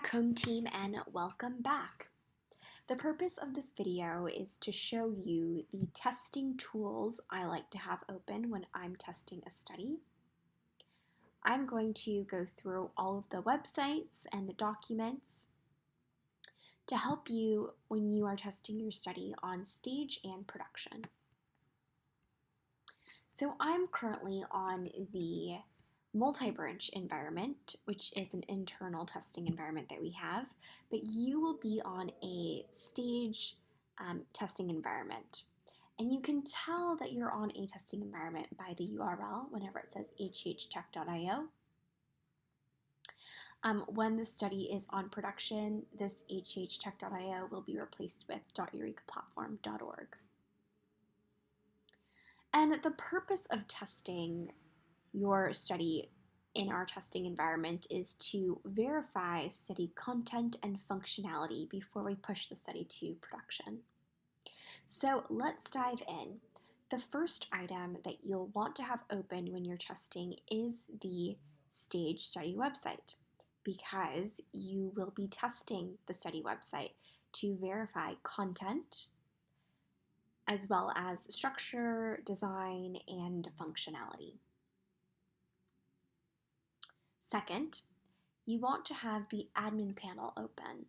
Back home team, and welcome back. The purpose of this video is to show you the testing tools I like to have open when I'm testing a study. I'm going to go through all of the websites and the documents to help you when you are testing your study on stage and production. So I'm currently on the multi-branch environment, which is an internal testing environment that we have, but you will be on a stage testing environment. And you can tell that you're on a testing environment by the URL whenever it says hhtech.io. When the study is on production, this hhtech.io will be replaced with .eurekaplatform.org. And the purpose of testing your study in our testing environment is to verify study content and functionality before we push the study to production. So let's dive in. The first item that you'll want to have open when you're testing is the stage study website, because you will be testing the study website to verify content as well as structure, design, and functionality. Second, you want to have the admin panel open.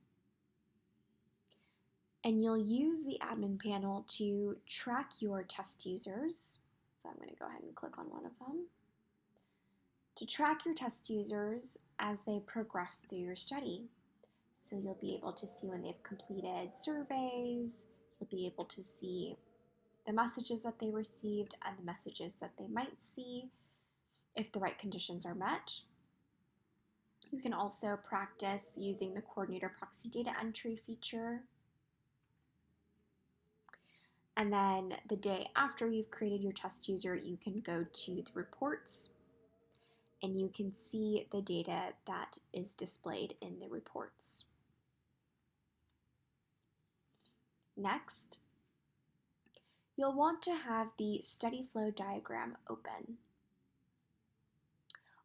And you'll use the admin panel to track your test users. So I'm going to go ahead and click on one of them. To track your test users as they progress through your study. So you'll be able to see when they've completed surveys, you'll be able to see the messages that they received and the messages that they might see if the right conditions are met. You can also practice using the coordinator proxy data entry feature. And then the day after you've created your test user, you can go to the reports and you can see the data that is displayed in the reports. Next, you'll want to have the study flow diagram open.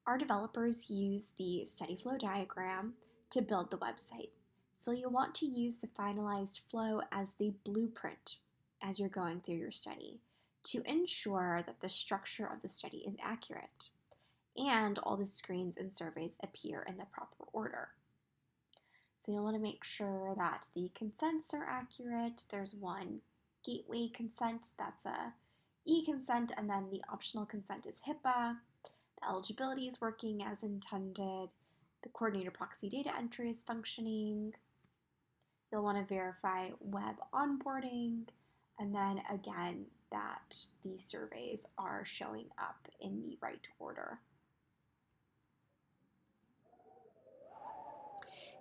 Our developers use the study flow diagram to build the website. So you'll want to use the finalized flow as the blueprint as you're going through your study to ensure that the structure of the study is accurate and all the screens and surveys appear in the proper order. So you'll want to make sure that the consents are accurate. There's one gateway consent, that's a e-consent, and then the optional consent is HIPAA. The eligibility is working as intended. The coordinator proxy data entry is functioning. You'll want to verify web onboarding, and then again that the surveys are showing up in the right order.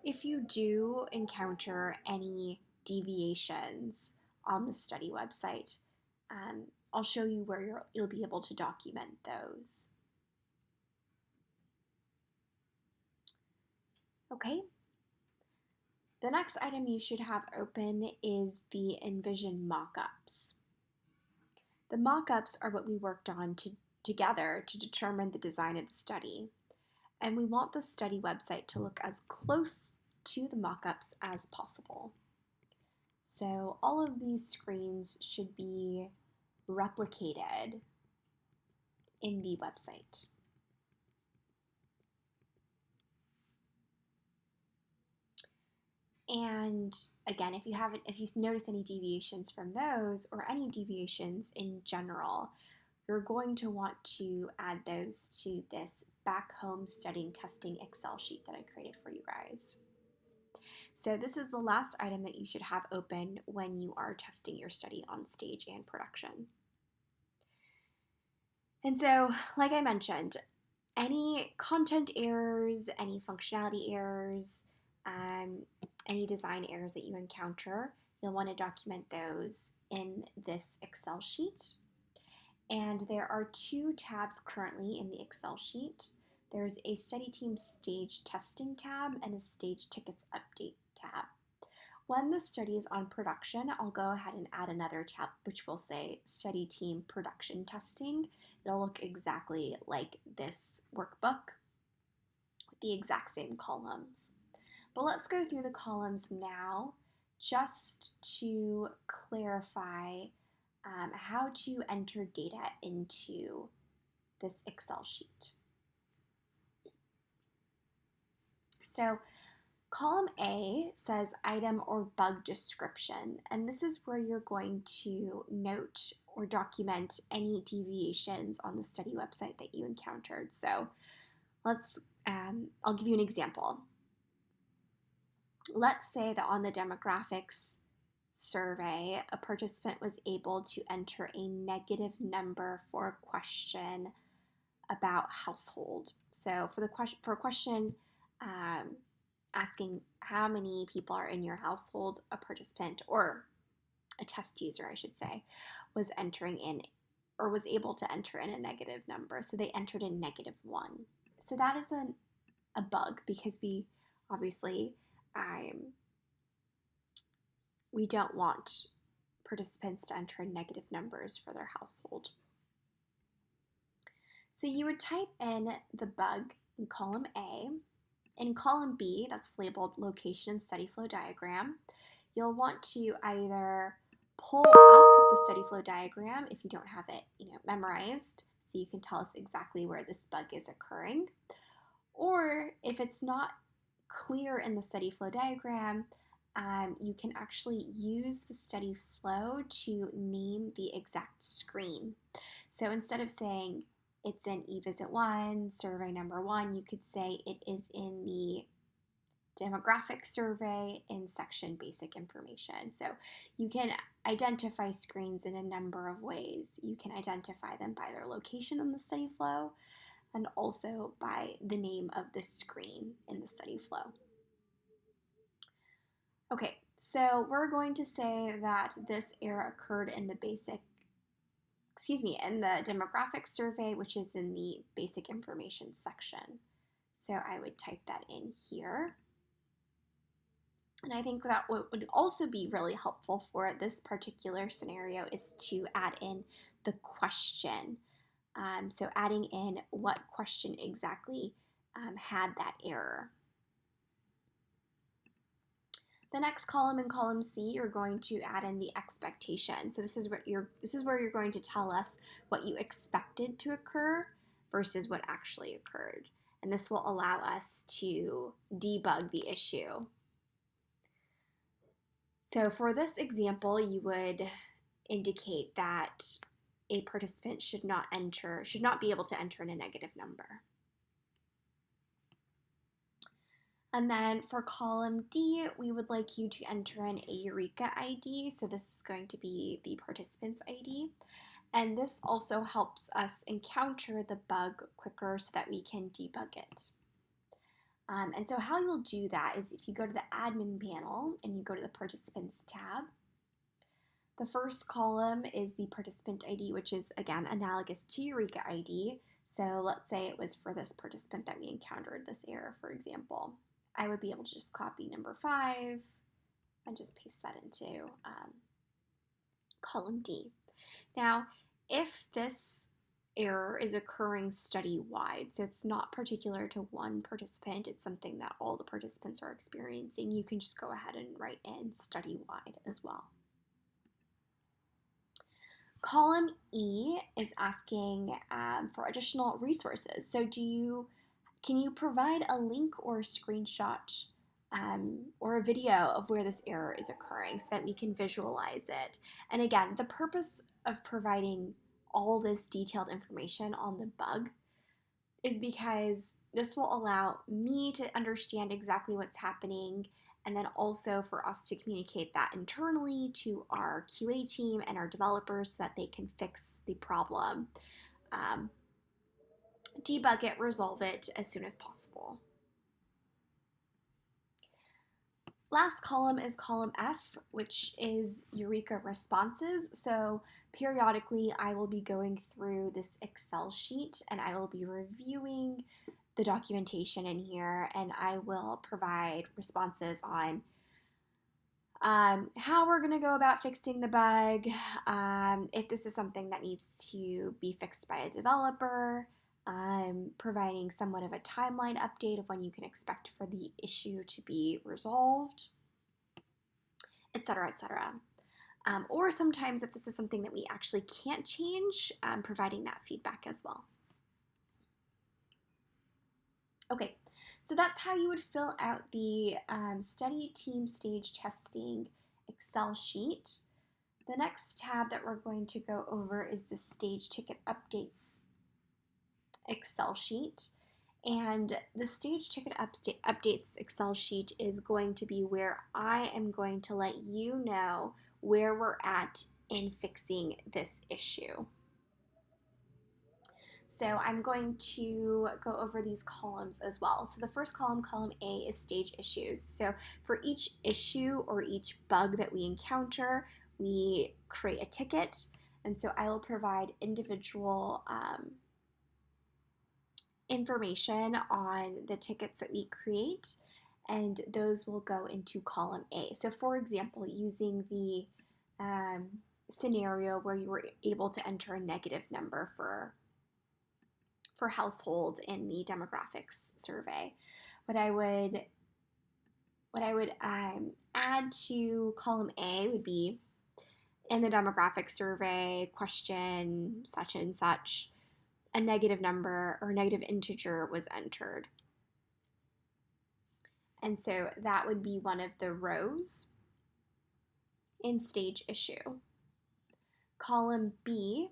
If you do encounter any deviations on the study website, I'll show you where you'll be able to document those. Okay, the next item you should have open is the Envision mockups. The mockups are what we worked on together to determine the design of the study, and we want the study website to look as close to the mockups as possible. So all of these screens should be replicated in the website. And again, if you notice any deviations from those or any deviations in general, you're going to want to add those to this back home studying testing Excel sheet that I created for you guys. So this is the last item that you should have open when you are testing your study on stage and production. And so, like I mentioned, any content errors, any functionality errors, any design errors that you encounter, you'll want to document those in this Excel sheet. And there are two tabs currently in the Excel sheet. There's a study team stage testing tab and a stage tickets update tab. When the study is on production, I'll go ahead and add another tab which will say study team production testing. It'll look exactly like this workbook with the exact same columns. But let's go through the columns now just to clarify how to enter data into this Excel sheet. So column A says item or bug description, and this is where you're going to note or document any deviations on the study website that you encountered. So I'll give you an example. Let's say that on the demographics survey, a participant was able to enter a negative number for a question about household. So for a question asking how many people are in your household, a participant, or a test user, I should say, was entering in or was able to enter in a negative number. So they entered in -1. So that is a bug because we obviously we don't want participants to enter in negative numbers for their household. So you would type in the bug in column A. In column B, that's labeled location and study flow diagram, you'll want to either pull up the study flow diagram if you don't have it memorized, so you can tell us exactly where this bug is occurring. Or if it's not clear in the study flow diagram, you can actually use the study flow to name the exact screen. So instead of saying it's in eVisit 1, survey number 1, you could say it is in the demographic survey in section basic information. So you can identify screens in a number of ways. You can identify them by their location in the study flow and also by the name of the screen in the study flow. Okay, so we're going to say that this error occurred in the in the demographic survey, which is in the basic information section. So I would type that in here. And I think that what would also be really helpful for this particular scenario is to add in the question. So adding in what question exactly had that error. The next column in column C, you're going to add in the expectation. So this is where you're going to tell us what you expected to occur versus what actually occurred. And this will allow us to debug the issue. So for this example, you would indicate that a participant should not be able to enter in a negative number. And then for column D, we would like you to enter in a Eureka ID. So this is going to be the participant's ID. And this also helps us encounter the bug quicker so that we can debug it. And so how you'll do that is if you go to the admin panel and you go to the participants tab, the first column is the participant ID, which is again analogous to Eureka ID. So let's say it was for this participant that we encountered this error, for example. I would be able to just copy number 5 and just paste that into column D. Now, if this error is occurring study-wide, so it's not particular to one participant, it's something that all the participants are experiencing, you can just go ahead and write in study-wide as well. Column E is asking for additional resources. So can you provide a link or a screenshot or a video of where this error is occurring so that we can visualize it? And again, the purpose of providing all this detailed information on the bug is because this will allow me to understand exactly what's happening, and then also for us to communicate that internally to our QA team and our developers so that they can fix the problem, debug it, resolve it as soon as possible. Last column is column F, which is Eureka responses. So periodically I will be going through this Excel sheet and I will be reviewing the documentation in here, and I will provide responses on how we're going to go about fixing the bug, if this is something that needs to be fixed by a developer, providing somewhat of a timeline update of when you can expect for the issue to be resolved, etc., etc. Or sometimes if this is something that we actually can't change, providing that feedback as well. Okay, so that's how you would fill out the study team stage testing Excel sheet. The next tab that we're going to go over is the stage ticket updates Excel sheet. And the stage ticket updates Excel sheet is going to be where I am going to let you know where we're at in fixing this issue. So I'm going to go over these columns as well. So the first column, column A, is stage issues. So for each issue or each bug that we encounter, we create a ticket. And so I will provide individual information on the tickets that we create, and those will go into column A. So for example, using the scenario where you were able to enter a negative number for household in the demographics survey, what I would add to column A would be, in the demographics survey, question such and such, a negative number or negative integer was entered. And so that would be one of the rows in stage issue. Column B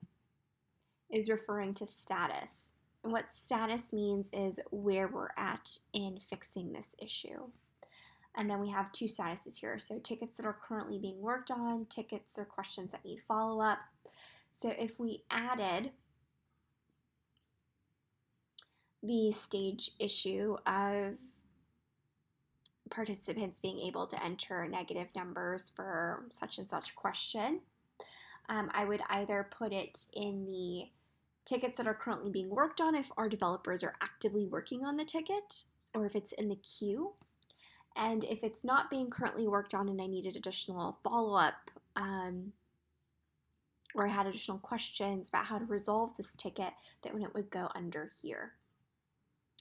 is referring to status. And what status means is where we're at in fixing this issue. And then we have two statuses here. So tickets that are currently being worked on, tickets or questions that need follow-up. So if we added the stage issue of participants being able to enter negative numbers for such and such question, I would either put it in the tickets that are currently being worked on if our developers are actively working on the ticket, or if it's in the queue. And if it's not being currently worked on and I needed additional follow-up, or I had additional questions about how to resolve this ticket, then it would go under here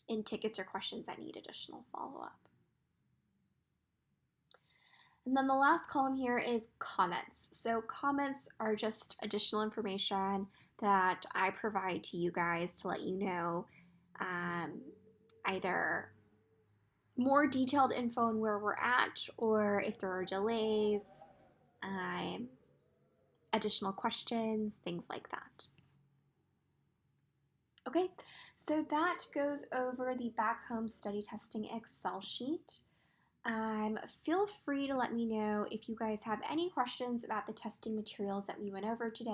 in tickets or questions that need additional follow-up. And then the last column here is comments. So comments are just additional information that I provide to you guys to let you know either more detailed info on where we're at, or if there are delays, additional questions, things like that. Okay, so that goes over the Back Home study testing Excel sheet. Feel free to let me know if you guys have any questions about the testing materials that we went over today.